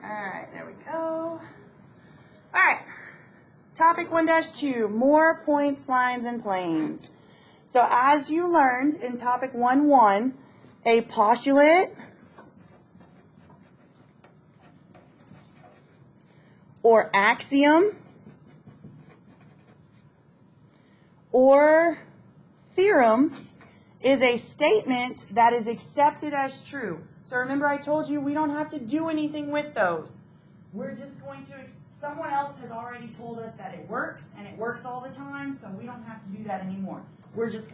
All right, there we go. All right, topic 1-2, more points, lines, and planes. So as you learned in topic 1-1, a postulate or axiom or theorem is a statement that is accepted as true. So remember I told you we don't have to do anything with those. We're just going to, someone else has already told us that it works, and it works all the time, so we don't have to do that anymore.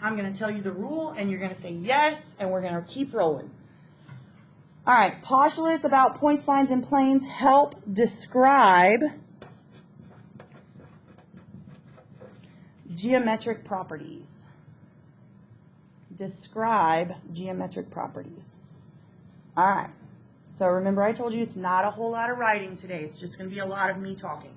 I'm going to tell you the rule, and you're going to say yes, and we're going to keep rolling. All right, postulates about points, lines, and planes help describe geometric properties. Describe geometric properties. All right. So remember I told you it's not a whole lot of writing today. It's just going to be a lot of me talking.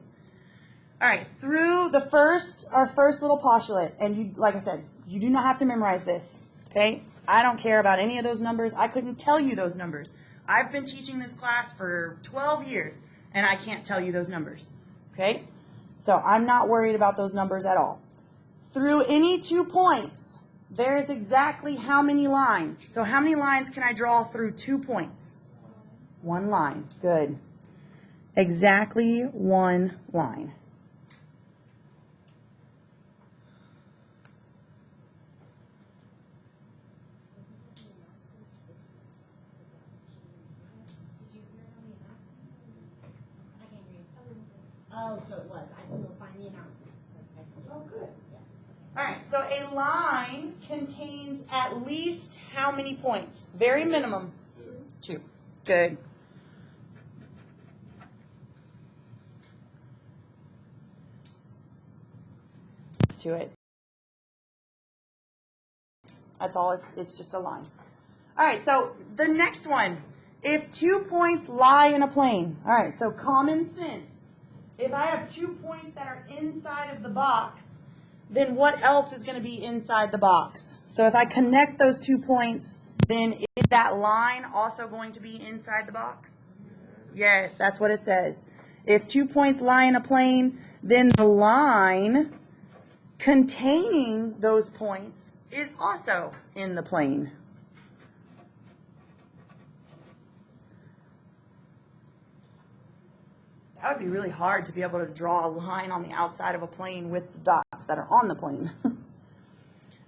All right. Through our first little postulate, and you, like I said, you do not have to memorize this. Okay? I don't care about any of those numbers. I couldn't tell you those numbers. I've been teaching this class for 12 years, and I can't tell you those numbers. Okay? So I'm not worried about those numbers at all. Through any 2 points, there is exactly how many lines? So how many lines can I draw through 2 points? 1 line. Good. Exactly 1 line. Oh, so it was. I can go find the announcements. Oh, good. All right, so a line contains at least how many points? Very minimum. 2. Good. To it. That's all. It's just a line. All right, so the next one. If 2 points lie in a plane. All right, so common sense. If I have 2 points that are inside of the box, then what else is going to be inside the box? So if I connect those 2 points, then is that line also going to be inside the box? Yes, that's what it says. If 2 points lie in a plane, then the line containing those points is also in the plane. That would be really hard to be able to draw a line on the outside of a plane with the dots that are on the plane.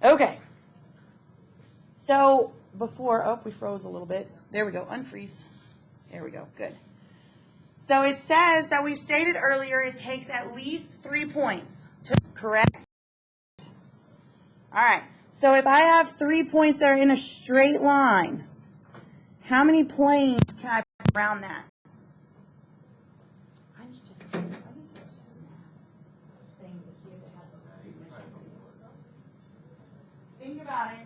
Okay. So before, we froze a little bit. There we go, unfreeze. There we go, good. So it says that we stated earlier it takes at least 3 points to correct. All right, so if I have 3 points that are in a straight line, how many planes can I put around that? I need to see if it has those 3 measurements. Think about it.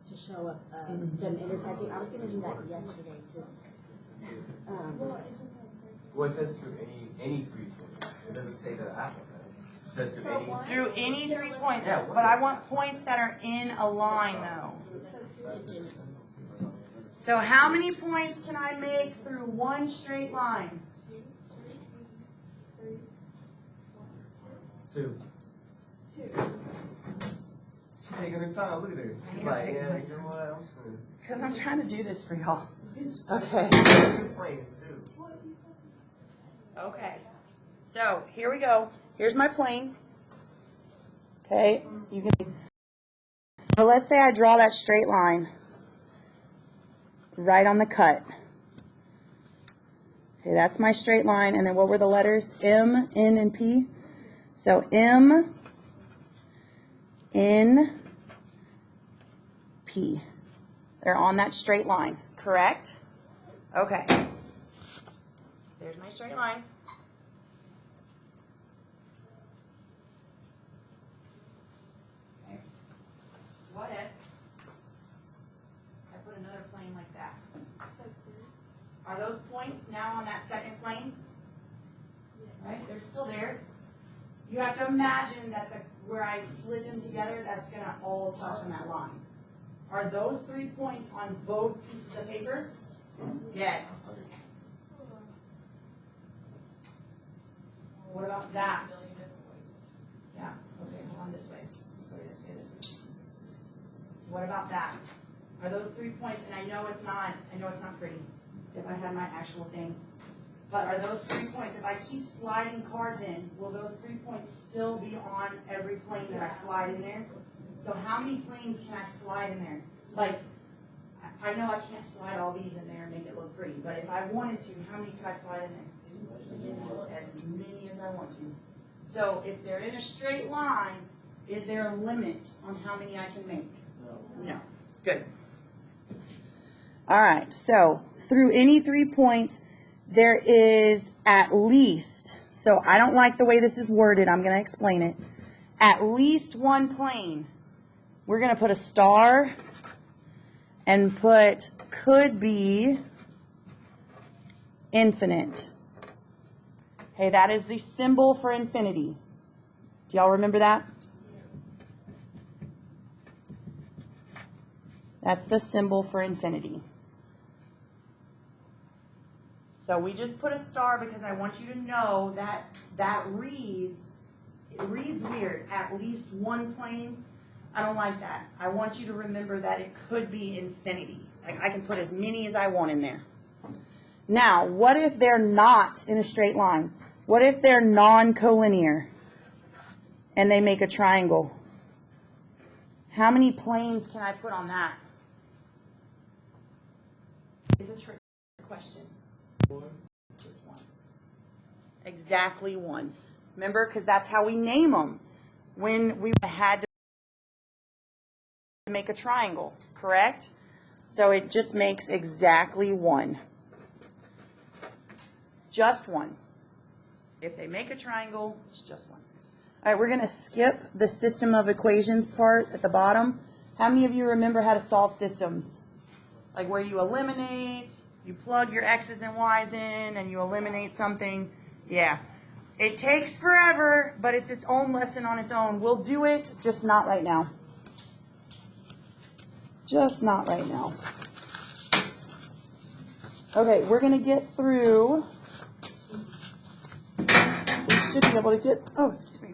To show up them intersecting. I was going to do that yesterday too. Well, it says through any 3 points. It doesn't say that after that. It says Through any 3 points. Yeah, But I want points that are in a line, though. So how many points can I make through one straight line? 2. She's taking her time. Look at her. She's like, yeah, you know what? I'm just gonna. Because I'm trying to do this for y'all. Okay. 2 planes too. Okay. So here we go. Here's my plane. Okay. You can. So let's say I draw that straight line right on the cut. Okay, that's my straight line. And then what were the letters? M, N, and P. So M, N, P. They're on that straight line, correct? Okay. There's my straight line. Okay. What if I put another plane like that? Are those points now on that second plane? Right? They're still there. You have to imagine that where I slid them together, that's going to all touch on that line. Are those 3 points on both pieces of paper? Yes. What about that? Yeah, okay, it's on this way. This way, this way, this way. What about that? Are those 3 points, and I know it's not pretty if I had my actual thing. But are those 3 points, if I keep sliding cards in, will those 3 points still be on every plane that I slide in there? So how many planes can I slide in there? Like, I know I can't slide all these in there and make it look pretty, but if I wanted to, how many could I slide in there? As many as I want to. So if they're in a straight line, is there a limit on how many I can make? No. Good. All right, so through any 3 points, there is at least, so I don't like the way this is worded, I'm going to explain it. At least one plane. We're going to put a star and put could be infinite. Okay, that is the symbol for infinity. Do y'all remember that? That's the symbol for infinity. So we just put a star because I want you to know that it reads weird. At least one plane. I don't like that. I want you to remember that it could be infinity. Like I can put as many as I want in there. Now, what if they're not in a straight line? What if they're non-collinear and they make a triangle? How many planes can I put on that? It's a trick question. Just one. Exactly one. Remember, because that's how we name them. When we had to make a triangle, correct? So it just makes exactly one. Just one. If they make a triangle, it's just one. All right, we're going to skip the system of equations part at the bottom. How many of you remember how to solve systems? Like where you eliminate, you plug your x's and y's in, and you eliminate something. Yeah. It takes forever, but it's its own lesson on its own. We'll do it, just not right now. Just not right now. Okay, we're going to get through. We should be able to get,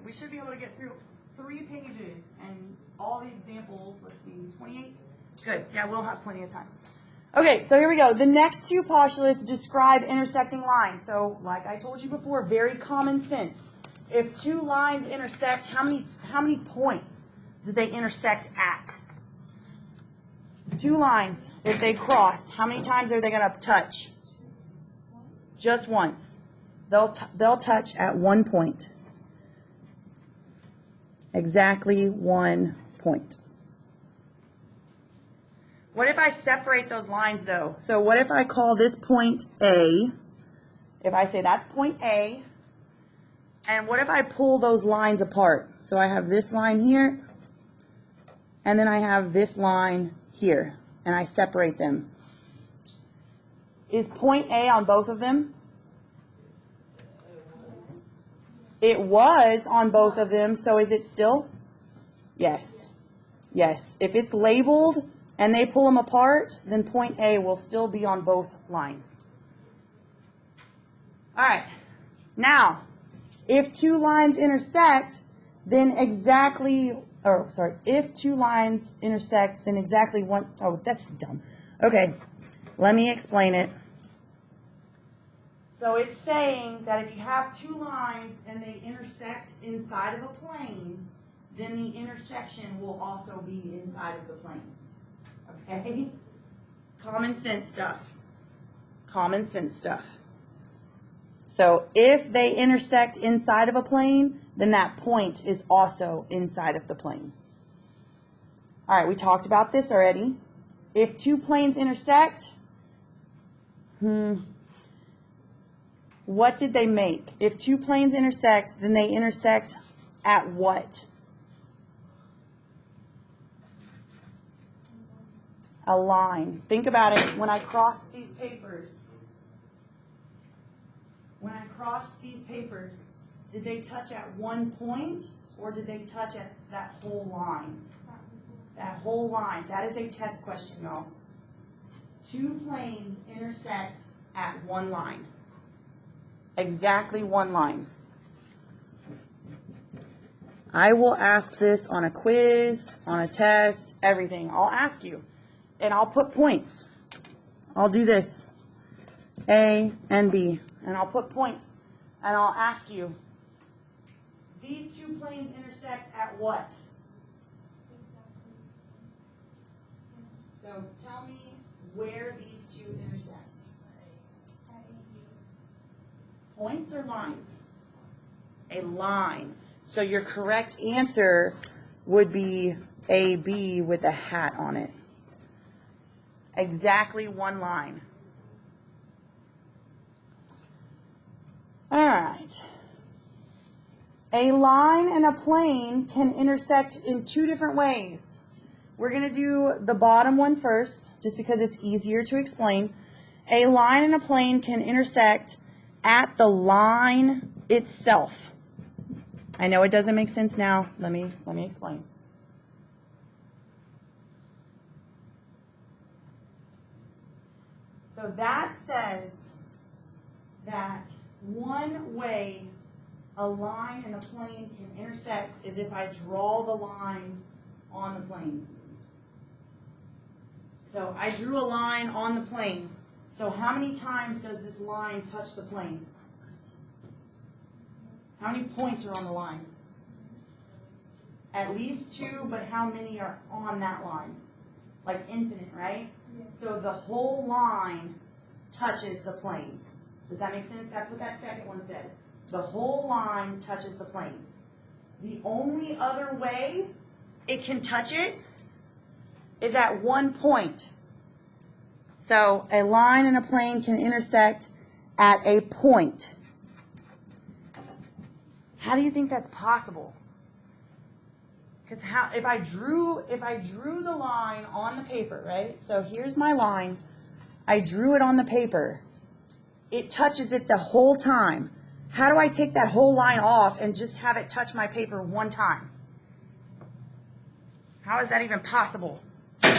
we should be able to get through 3 pages and all the examples. Let's see, 28? Good. Yeah, we'll have plenty of time. Okay, so here we go. The next 2 postulates describe intersecting lines. So, like I told you before, very common sense. If 2 lines intersect, how many points do they intersect at? 2 lines, if they cross, how many times are they going to touch? Just once. They'll touch at 1 point. Exactly 1 point. What if I separate those lines, though? So what if I call this point A? If I say that's point A, and what if I pull those lines apart? So I have this line here, and then I have this line here, and I separate them. Is point A on both of them? It was on both of them, so is it still? Yes. Yes. If it's labeled and they pull them apart, then point A will still be on both lines. All right. Now, if 2 lines intersect, then if 2 lines intersect, then exactly one, oh, that's dumb. Okay, let me explain it. So it's saying that if you have 2 lines and they intersect inside of a plane, then the intersection will also be inside of the plane. Okay? Common sense stuff. Common sense stuff. So if they intersect inside of a plane, then that point is also inside of the plane. All right, we talked about this already. If 2 planes intersect, what did they make? If 2 planes intersect, then they intersect at what? A line. Think about it. When I cross these papers, when I crossed these papers, did they touch at one point or did they touch at that whole line? That whole line. That is a test question, y'all. Two planes intersect at one line. Exactly one line. I will ask this on a quiz, on a test, everything. I'll ask you. And I'll put points. I'll do this. A and B. And I'll put points. And I'll ask you, these two planes intersect at what? So tell me where these two intersect. Points or lines? A line. So your correct answer would be AB with a hat on it. Exactly one line. All right. A line and a plane can intersect in two different ways. We're going to do the bottom one first, just because it's easier to explain. A line and a plane can intersect at the line itself. I know it doesn't make sense now. Let me explain. So that says that one way a line and a plane can intersect is if I draw the line on the plane. So I drew a line on the plane. So how many times does this line touch the plane? How many points are on the line? At least two, but how many are on that line? Like infinite, right? So the whole line touches the plane. Does that make sense? That's what that second one says. The whole line touches the plane. The only other way it can touch it is at one point. So a line and a plane can intersect at a point. How do you think that's possible? Because if I drew the line on the paper, right? So here's my line. I drew it on the paper. It touches it the whole time. How do I take that whole line off and just have it touch my paper one time? How is that even possible? All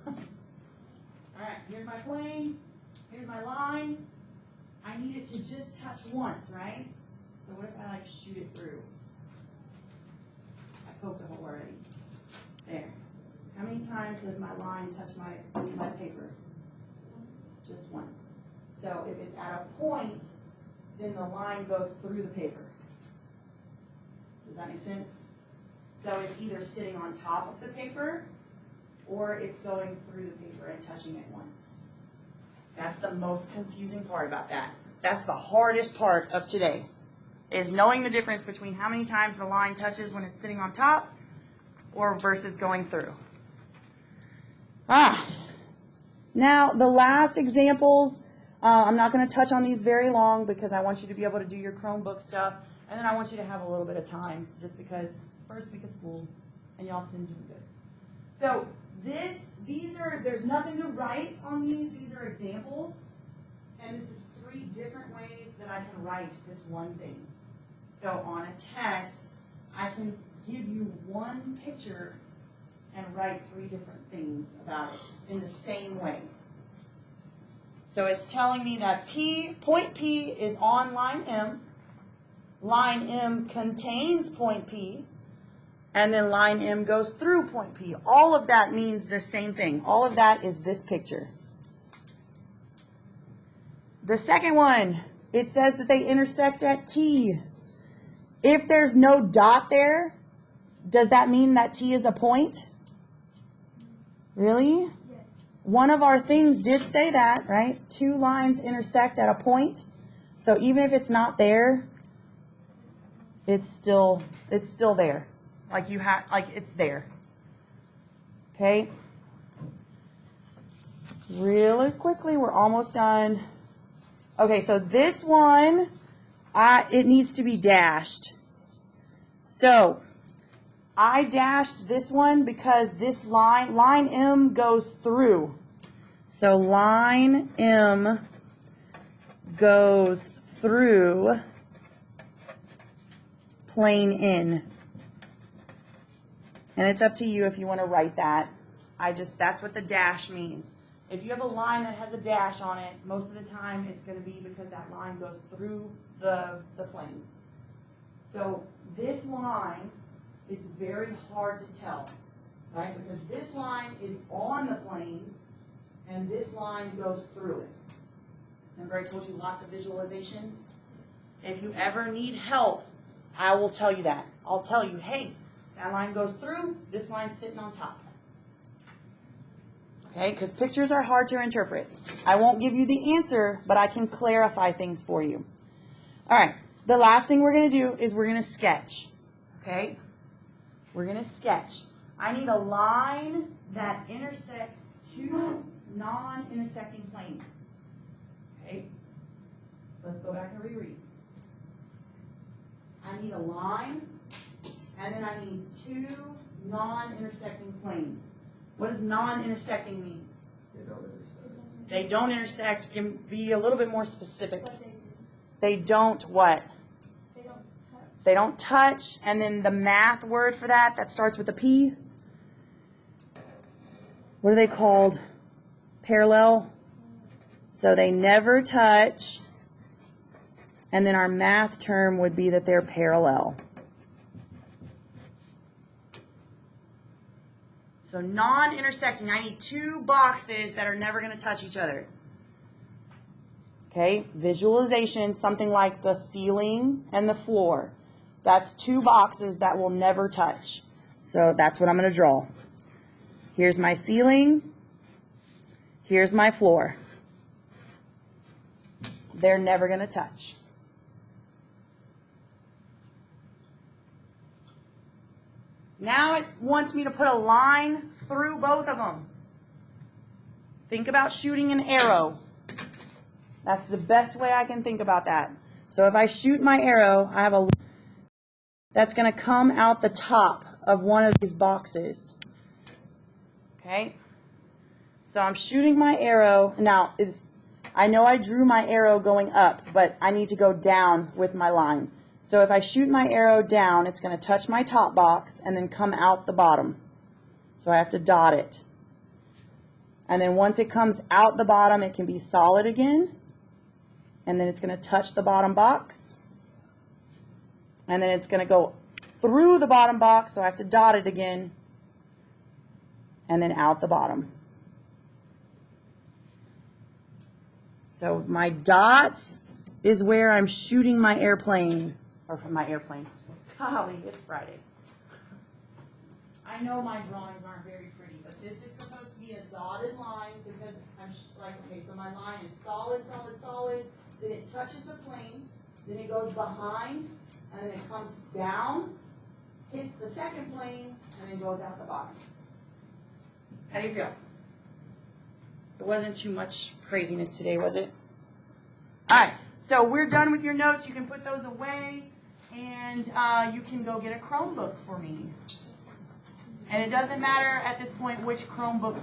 right, here's my plane. Here's my line. I need it to just touch once, right? So what if I like shoot it through? I poked a hole already. There. How many times does my line touch my paper? Just once. So if it's at a point, then the line goes through the paper. Does that make sense? So it's either sitting on top of the paper or it's going through the paper and touching it once. That's the most confusing part about that. That's the hardest part of today, is knowing the difference between how many times the line touches when it's sitting on top or versus going through. Now the last examples, I'm not going to touch on these very long because I want you to be able to do your Chromebook stuff, and then I want you to have a little bit of time just because it's first week of school and y'all didn't do good. So there's nothing to write on these. These are examples, and this is 3 different ways that I can write this one thing. So on a test, I can give you one picture and write 3 different things about it in the same way. So it's telling me that point P is on line M. Line M contains point P. And then line M goes through point P. All of that means the same thing. All of that is this picture. The second one, it says that they intersect at T. If there's no dot there, does that mean that T is a point? Really? Yes. One of our things did say that, right? 2 lines intersect at a point. So even if it's not there, it's still there. Like it's there. Okay? Really quickly, we're almost done. Okay, so this one, it needs to be dashed. So I dashed this one because this line M goes through. So line M goes through plane in. And it's up to you if you want to write that. That's what the dash means. If you have a line that has a dash on it, most of the time it's going to be because that line goes through the plane. So this line is very hard to tell, right? Because this line is on the plane and this line goes through it. Remember I told you lots of visualization? If you ever need help, I will tell you that. I'll tell you, hey, that line goes through, this line's sitting on top. Okay, because pictures are hard to interpret. I won't give you the answer, but I can clarify things for you. All right, the last thing we're going to do is we're going to sketch. Okay, we're going to sketch. I need a line that intersects two non-intersecting planes. Okay, let's go back and reread. I need a line, and then I need two non-intersecting planes. What does non-intersecting mean? They don't intersect. They don't intersect. Can be a little bit more specific. What they do. They don't what? They don't touch. They don't touch. And then the math word for that starts with a P. What are they called? Parallel. So they never touch. And then our math term would be that they're parallel. So non-intersecting, I need two boxes that are never going to touch each other. Okay, visualization, something like the ceiling and the floor. That's two boxes that will never touch. So that's what I'm going to draw. Here's my ceiling. Here's my floor. They're never going to touch. Now it wants me to put a line through both of them. Think about shooting an arrow. That's the best way I can think about that. So if I shoot my arrow, I have a that's going to come out the top of one of these boxes. Okay? So I'm shooting my arrow. Now, I know I drew my arrow going up, but I need to go down with my line. So if I shoot my arrow down, it's going to touch my top box and then come out the bottom. So I have to dot it. And then once it comes out the bottom, it can be solid again. And then it's going to touch the bottom box. And then it's going to go through the bottom box, so I have to dot it again. And then out the bottom. So my dots is where I'm shooting my airplane. Or from my airplane. Golly, it's Friday. I know my drawings aren't very pretty, but this is supposed to be a dotted line because I'm okay, so my line is solid, solid, solid. Then it touches the plane. Then it goes behind, and then it comes down, hits the second plane, and then goes out the bottom. How do you feel? It wasn't too much craziness today, was it? All right, so we're done with your notes. You can put those away. And you can go get a Chromebook for me. And it doesn't matter at this point which Chromebook